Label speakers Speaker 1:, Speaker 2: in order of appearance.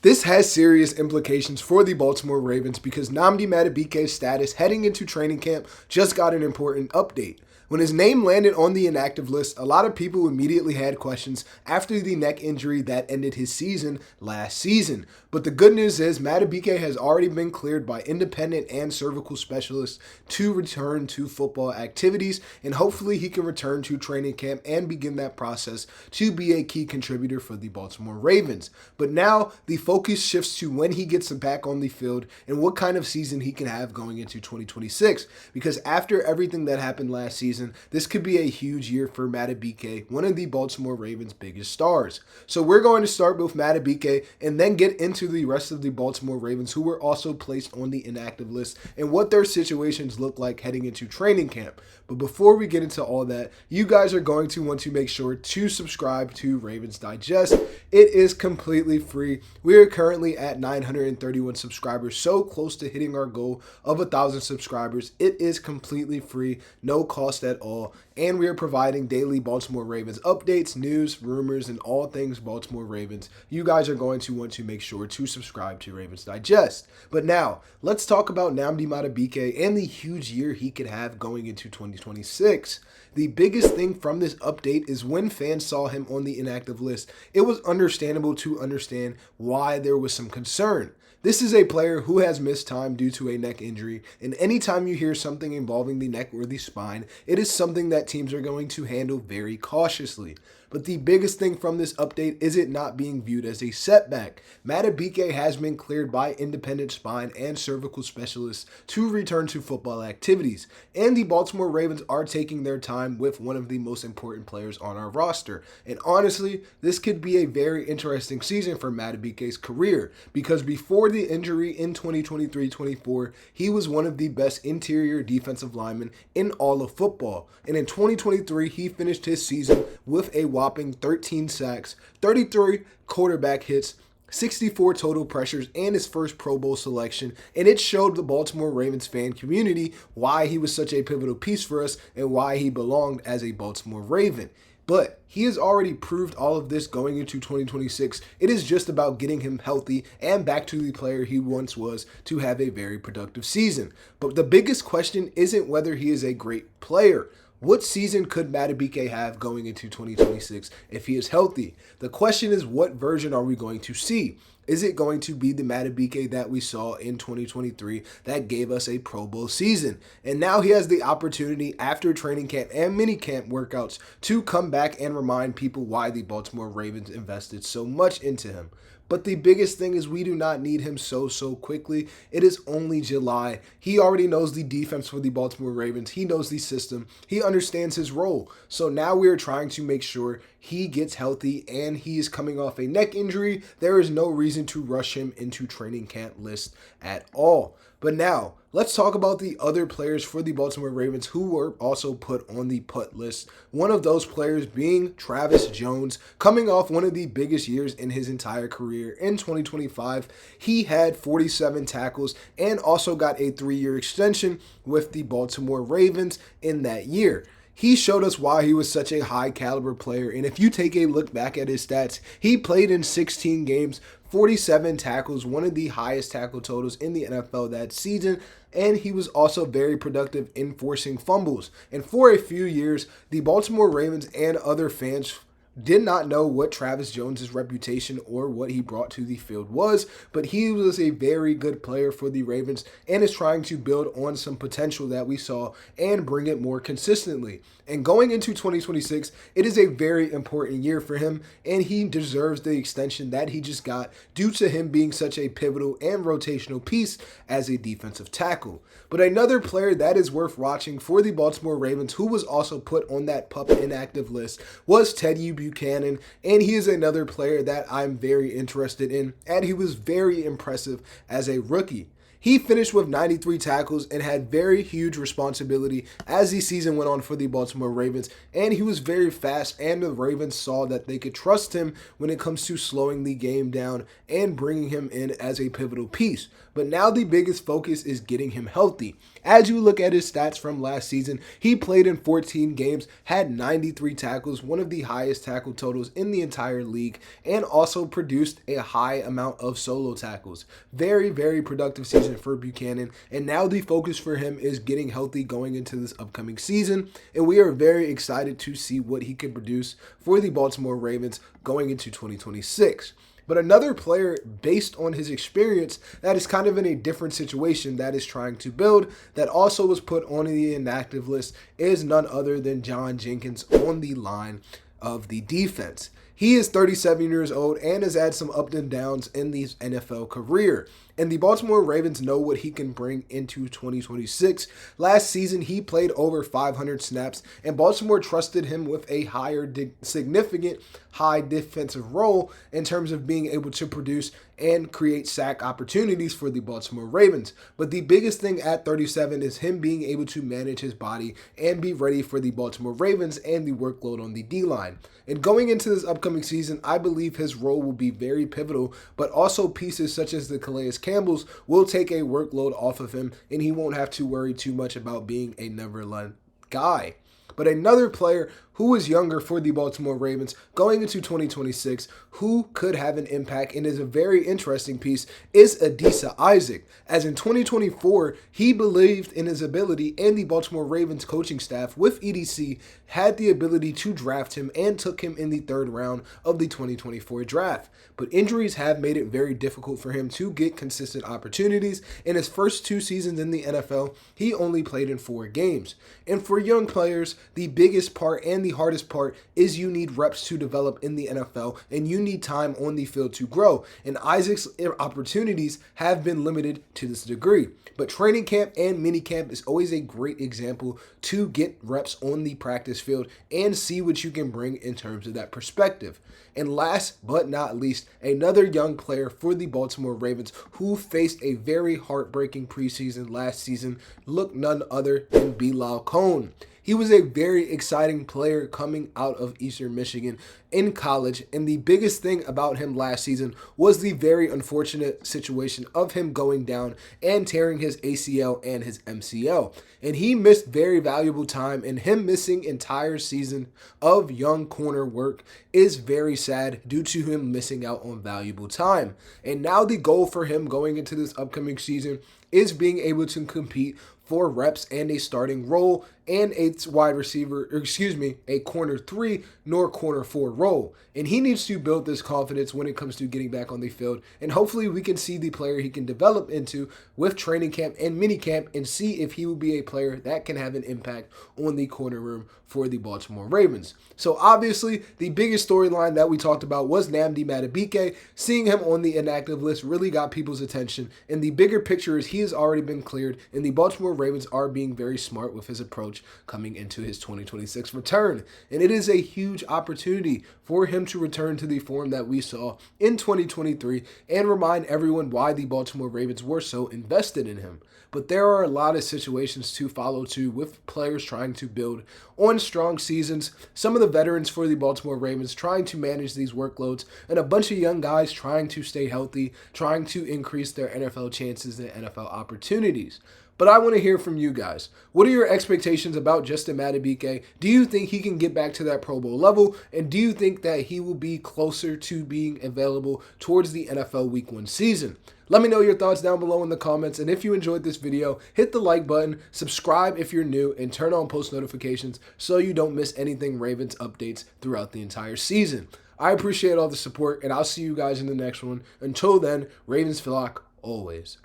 Speaker 1: This has serious implications for the Baltimore Ravens because Nnamdi Madubuike's status heading into training camp just got an important update. When his name landed on the inactive list, a lot of people immediately had questions after the neck injury that ended his season last season. But the good news is Madubuike has already been cleared by independent and cervical specialists to return to football activities, and hopefully he can return to training camp and begin that process to be a key contributor for the Baltimore Ravens. But now the focus shifts to when he gets back on the field and what kind of season he can have going into 2026, because after everything that happened last season, this could be a huge year for Madubuike, one of the Baltimore Ravens' biggest stars. So we're going to start with Madubuike and then get into the rest of the Baltimore Ravens who were also placed on the inactive list and what their situations look like heading into training camp. But before we get into all that, you guys are going to want to make sure to subscribe to Ravens Digest. It is completely free. We are currently at 931 subscribers, so close to hitting our goal of 1,000 subscribers. It is completely free, no cost at all, and we are providing daily Baltimore Ravens updates, news, rumors, and all things Baltimore Ravens. You guys are going to want to make sure to subscribe to Ravens Digest. But now, let's talk about Nnamdi Madubuike and the huge year he could have going into 2026. The biggest thing from this update is when fans saw him on the inactive list, it was understandable to understand why there was some concern. This is a player who has missed time due to a neck injury, and anytime you hear something involving the neck or the spine, it is something that teams are going to handle very cautiously. But the biggest thing from this update is it not being viewed as a setback. Madubuike has been cleared by independent spine and cervical specialists to return to football activities, and the Baltimore Ravens are taking their time with one of the most important players on our roster. And honestly, this could be a very interesting season for Madubuike's career, because before the injury in 2023-24, he was one of the best interior defensive linemen in all of football. And in 2023, he finished his season with a whopping 13 sacks, 33 quarterback hits, 64 total pressures, and his first Pro Bowl selection, and it showed the Baltimore Ravens fan community why he was such a pivotal piece for us and why he belonged as a Baltimore Raven. But he has already proved all of this going into 2026. It is just about getting him healthy and back to the player he once was to have a very productive season. But the biggest question isn't whether he is a great player. What season could Madubuike have going into 2026 if he is healthy? The question is, what version are we going to see? Is it going to be the Madubuike that we saw in 2023 that gave us a Pro Bowl season? And now he has the opportunity after training camp and mini camp workouts to come back and remind people why the Baltimore Ravens invested so much into him. But the biggest thing is we do not need him so quickly. It is only July. He already knows the defense for the Baltimore Ravens. He knows the system. He understands his role. So now we are trying to make sure he gets healthy, and he is coming off a neck injury. There is no reason to rush him into training camp list at all. But now, let's talk about the other players for the Baltimore Ravens who were also put on the PUT list. One of those players being Travis Jones, coming off one of the biggest years in his entire career in 2025. He had 47 tackles and also got a 3-year extension with the Baltimore Ravens in that year. He showed us why he was such a high caliber player, and if you take a look back at his stats, he played in 16 games, 47 tackles, one of the highest tackle totals in the NFL that season, and he was also very productive in forcing fumbles. And for a few years, the Baltimore Ravens and other fans did not know what Travis Jones's reputation or what he brought to the field was, but he was a very good player for the Ravens and is trying to build on some potential that we saw and bring it more consistently. And going into 2026, it is a very important year for him, and he deserves the extension that he just got due to him being such a pivotal and rotational piece as a defensive tackle. But another player that is worth watching for the Baltimore Ravens, who was also put on that PUP inactive list, was Teddy Buchanan, and he is another player that I'm very interested in, and he was very impressive as a rookie. He finished with 93 tackles and had very huge responsibility as the season went on for the Baltimore Ravens, and he was very fast, and the Ravens saw that they could trust him when it comes to slowing the game down and bringing him in as a pivotal piece. But now the biggest focus is getting him healthy. As you look at his stats from last season, he played in 14 games, had 93 tackles, one of the highest tackle totals in the entire league, and also produced a high amount of solo tackles. Very, very productive season for Buchanan, and now the focus for him is getting healthy going into this upcoming season, and we are very excited to see what he can produce for the Baltimore Ravens going into 2026. But another player, based on his experience, that is kind of in a different situation that is trying to build, that also was put on the inactive list, is none other than John Jenkins on the line of the defense. He is 37 years old and has had some ups and downs in his NFL career. And the Baltimore Ravens know what he can bring into 2026. Last season, he played over 500 snaps, and Baltimore trusted him with a significant high defensive role in terms of being able to produce and create sack opportunities for the Baltimore Ravens. But the biggest thing at 37 is him being able to manage his body and be ready for the Baltimore Ravens and the workload on the D-line. And going into this upcoming season, I believe his role will be very pivotal, but also pieces such as the Calais Campbell's will take a workload off of him, and he won't have to worry too much about being a number one guy. But another player who is younger for the Baltimore Ravens going into 2026, who could have an impact and is a very interesting piece, is Adisa Isaac. As in 2024, he believed in his ability, and the Baltimore Ravens coaching staff with EDC had the ability to draft him and took him in the 3rd round of the 2024 draft. But injuries have made it very difficult for him to get consistent opportunities. In his first 2 seasons in the NFL, he only played in 4 games. And for young players, the biggest part and the hardest part is you need reps to develop in the NFL, and you need time on the field to grow. And Isaac's opportunities have been limited to this degree. But training camp and minicamp is always a great example to get reps on the practice field and see what you can bring in terms of that perspective. And last but not least, another young player for the Baltimore Ravens who faced a very heartbreaking preseason last season looked none other than Bilal Cohn. He was a very exciting player coming out of Eastern Michigan in college, and the biggest thing about him last season was the very unfortunate situation of him going down and tearing his ACL and his MCL. And he missed very valuable time, and him missing entire season of young corner work is very sad due to him missing out on valuable time. And now the goal for him going into this upcoming season is being able to compete for reps and a starting role and a corner 3 nor corner 4 role. And he needs to build this confidence when it comes to getting back on the field. And hopefully we can see the player he can develop into with training camp and minicamp and see if he will be a player that can have an impact on the corner room for the Baltimore Ravens. So obviously the biggest storyline that we talked about was Nnamdi Madubuike. Seeing him on the inactive list really got people's attention. And the bigger picture is he has already been cleared, and the Baltimore Ravens are being very smart with his approach coming into his 2026 return. And it is a huge opportunity for him to return to the form that we saw in 2023 and remind everyone why the Baltimore Ravens were so invested in him. But there are a lot of situations to follow too, with players trying to build on strong seasons, some of the veterans for the Baltimore Ravens trying to manage these workloads, and a bunch of young guys trying to stay healthy, trying to increase their NFL chances and NFL opportunities. But I want to hear from you guys. What are your expectations about Justin Madubuike? Do you think he can get back to that Pro Bowl level? And do you think that he will be closer to being available towards the NFL Week 1 season? Let me know your thoughts down below in the comments. And if you enjoyed this video, hit the like button, subscribe if you're new, and turn on post notifications so you don't miss anything Ravens updates throughout the entire season. I appreciate all the support, and I'll see you guys in the next one. Until then, Ravens flock always.